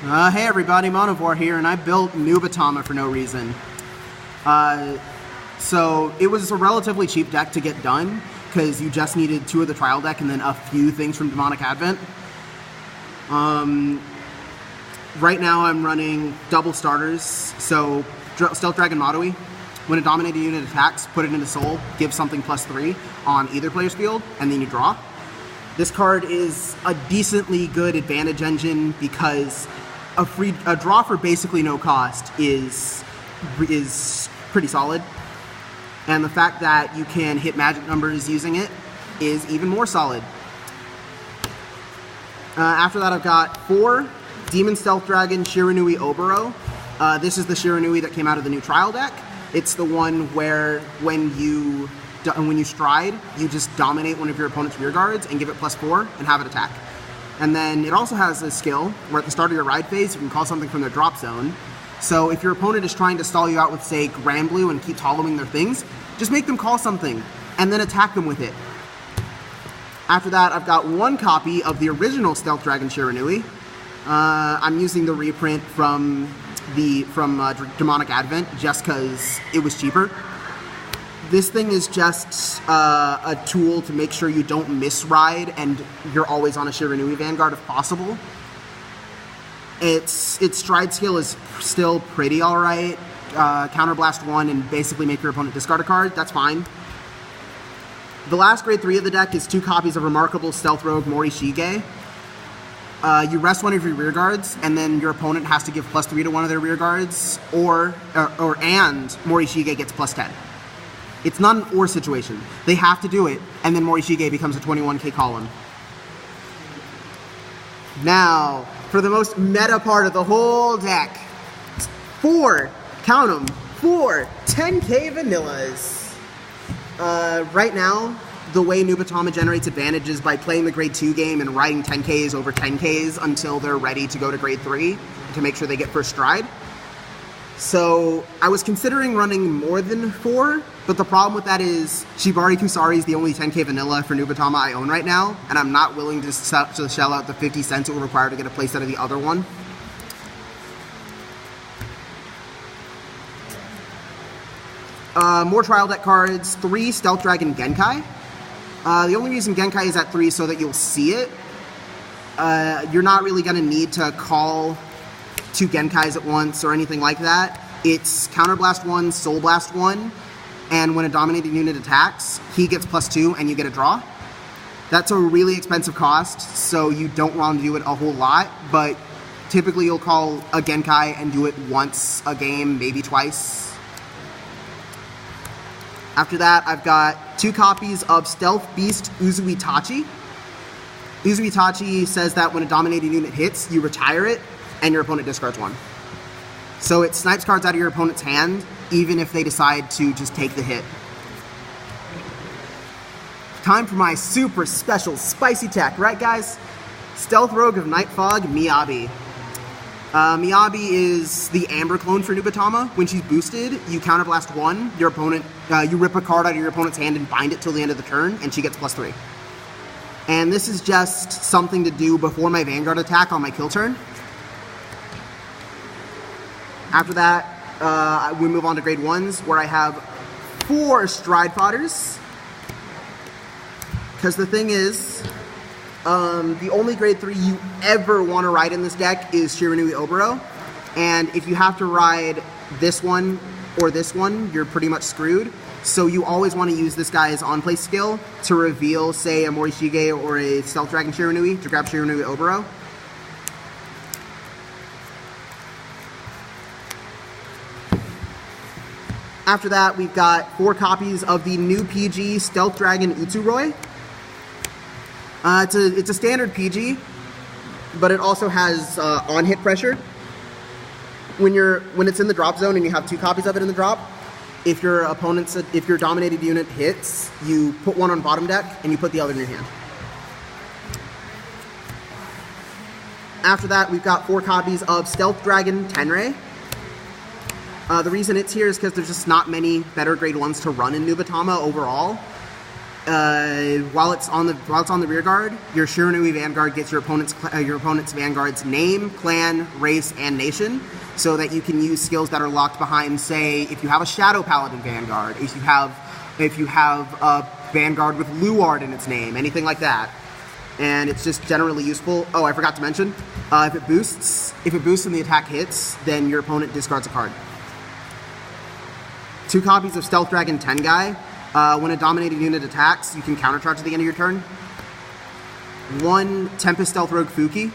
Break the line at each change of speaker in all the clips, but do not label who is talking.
Hey everybody, Monovore here, and I built Nubatama for no reason. So it was a relatively cheap deck to get done, because you just needed 2 of the trial deck and then a few things from Demonic Advent. Right now I'm running double starters, so Stealth Dragon Maui. When a dominated unit attacks, put it into Soul, give something +3 on either player's field, and then you draw. This card is a decently good advantage engine because a draw for basically no cost is pretty solid. And the fact that you can hit magic numbers using it is even more solid. After that, I've got 4 Demon Stealth Dragon Shiranui Oboro. This is the Shiranui that came out of the new trial deck. It's the one where when you stride, you just dominate one of your opponent's rear guards and give it +4 and have it attack. And then it also has a skill where at the start of your ride phase, you can call something from their drop zone. So if your opponent is trying to stall you out with, say, Grand Blue and keeps hollowing their things, just make them call something and then attack them with it. After that, I've got 1 copy of the original Stealth Dragon Shiranui. I'm using the reprint from Demonic Advent just because it was cheaper. This thing is just a tool to make sure you don't misride and you're always on a Shiranui Vanguard if possible. Its stride skill is still pretty alright. Counterblast 1 and basically make your opponent discard a card, that's fine. The last grade 3 of the deck is 2 copies of Remarkable Stealth Rogue Morishige. You rest one of your rear guards, and then your opponent has to give +3 to one of their rear guards, and Morishige gets +10. It's not an or situation. They have to do it, and then Morishige becomes a 21k column. Now, for the most meta part of the whole deck, 4, count them, 4 10k vanillas. Right now, the way Nubatama generates advantage is by playing the grade 2 game and riding 10ks over 10ks until they're ready to go to grade 3 to make sure they get first stride. So I was considering running more than 4, but the problem with that is Shibari Kusari is the only 10k vanilla for Nubatama I own right now, and I'm not willing to shell out the 50 cents it will require to get a playset of the other one. More trial deck cards, 3 Stealth Dragon Genkai. The only reason Genkai is at 3 is so that you'll see it. You're not really going to need to call 2 Genkais at once or anything like that. It's Counterblast 1, Soul Blast 1, and when a dominated unit attacks, he gets +2 and you get a draw. That's a really expensive cost, so you don't want to do it a whole lot, but typically you'll call a Genkai and do it once a game, maybe twice. After that, I've got 2 copies of Stealth Beast Uzuitachi. Uzuitachi says that when a dominated unit hits, you retire it, and your opponent discards 1. So it snipes cards out of your opponent's hand, even if they decide to just take the hit. Time for my super special spicy tech, right guys? Stealth Rogue of Night Fog, Miyabi. Miyabi is the Amber clone for Nubatama. When she's boosted, you counterblast 1, your opponent, you rip a card out of your opponent's hand and bind it till the end of the turn, and she gets +3. And this is just something to do before my Vanguard attack on my kill turn. After that, we move on to grade 1s, where I have 4 Stride Fodders. Because the thing is, the only grade 3 you ever want to ride in this deck is Shiranui Oboro. And if you have to ride this one or this one, you're pretty much screwed. So you always want to use this guy's on-play skill to reveal, say, a Morishige or a Stealth Dragon Shiranui to grab Shiranui Oboro. After that, we've got 4 copies of the new PG Stealth Dragon Utsuroi. It's a standard PG, but it also has on-hit pressure. When it's in the drop zone and you have 2 copies of it in the drop, if your dominated unit hits, you put 1 on bottom deck and you put the other in your hand. After that, we've got 4 copies of Stealth Dragon Tenrei. The reason it's here is because there's just not many better grade 1s to run in Nubatama overall. while it's on the rear guard, your Shiranui Vanguard gets your opponent's Vanguard's name, clan, race, and nation, so that you can use skills that are locked behind, say, if you have a Shadow Paladin Vanguard, if you have a Vanguard with Luard in its name, anything like that. And it's just generally useful. Oh, I forgot to mention, if it boosts and the attack hits, then your opponent discards a card. 2 copies of Stealth Dragon Tengai. When a dominated unit attacks, you can countercharge at the end of your turn. 1 Tempest Stealth Rogue Fuki.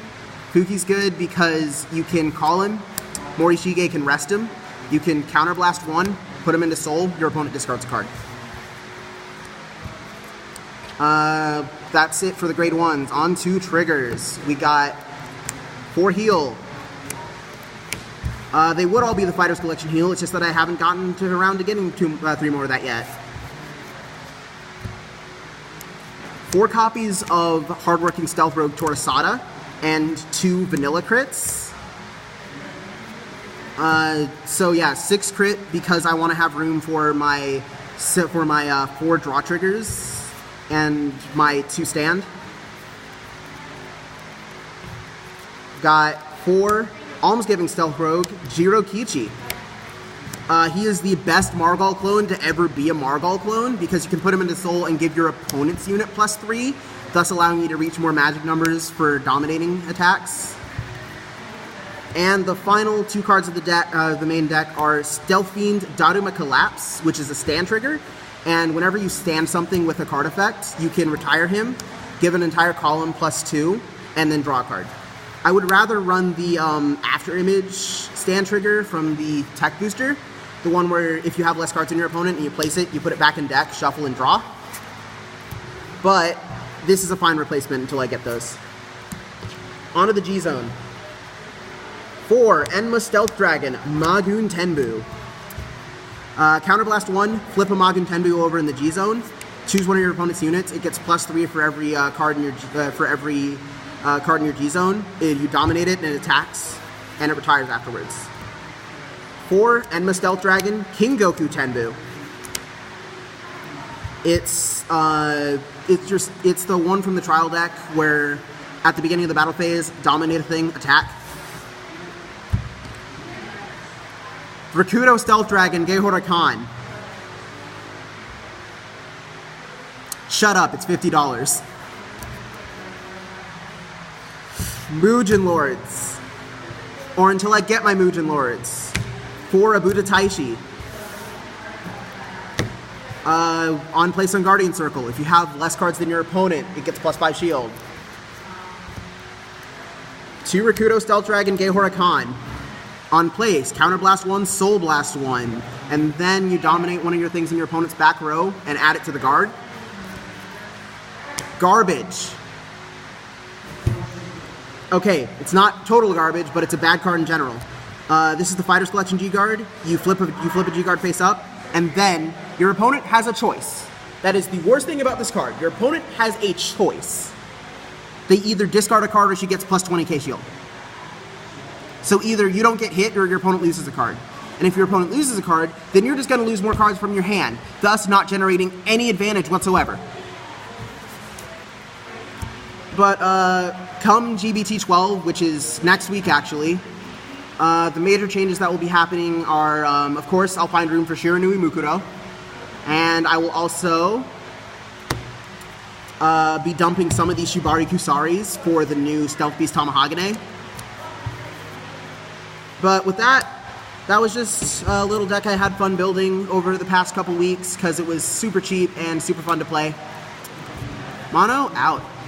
Fuki's good because you can call him, Morishige can rest him, you can counterblast 1, put him into Soul, your opponent discards a card. That's it for the grade 1s. On to triggers. We got 4 heal. They would all be the Fighter's Collection heal, it's just that I haven't gotten around to getting 3 more of that yet. 4 copies of Hardworking Stealth Rogue Torasada, and 2 vanilla crits. So yeah, 6 crit because I want to have room for my 4 draw triggers and my 2 stand. Got 4 Almsgiving Stealth Rogue Jirokichi. He is the best Margal clone to ever be a Margal clone because you can put him into Soul and give your opponent's unit +3, thus allowing you to reach more magic numbers for dominating attacks. And the final 2 cards of the deck, the main deck, are Stealth Fiend Daruma Collapse, which is a stand trigger, and whenever you stand something with a card effect, you can retire him, give an entire column +2, and then draw a card. I would rather run the After Image stand trigger from the Tech Booster, the one where if you have less cards in your opponent and you place it, you put it back in deck, shuffle, and draw. But this is a fine replacement until I get those. On to the G-Zone. 4 Enma Stealth Dragon Magun Tenbu. Counterblast 1, flip a Magun Tenbu over in the G-Zone. Choose one of your opponent's units. It gets +3 for every card in your G-Zone. You dominate it and it attacks, and it retires afterwards. 4 Enma Stealth Dragon King Goku Tenbu. It's the one from the trial deck where at the beginning of the battle phase, dominate a thing, attack. Rakudo Stealth Dragon Geihora Khan. Shut up, it's $50. Mugen Lords. Or until I get my Mugen Lords. 4 Abuda Taishi. On place on Guardian Circle. If you have less cards than your opponent, it gets +5 shield. 2 Rakudo Stealth Dragon Geihora Khan. On place, Counterblast 1, Soul Blast 1. And then you dominate one of your things in your opponent's back row and add it to the guard. Garbage. Okay, it's not total garbage, but it's a bad card in general. This is the Fighter's Collection G-Guard. You flip a G-Guard face up, and then your opponent has a choice. That is the worst thing about this card. Your opponent has a choice. They either discard a card or she gets +20k shield. So either you don't get hit or your opponent loses a card. And if your opponent loses a card, then you're just going to lose more cards from your hand, thus not generating any advantage whatsoever. But come G-BT12, which is next week actually, the major changes that will be happening are, of course, I'll find room for Shiranui Mukuro, and I will also be dumping some of these Shibari Kusaris for the new Stealth Beast Tamahagane. But with that, that was just a little deck I had fun building over the past couple weeks because it was super cheap and super fun to play. Mono, out.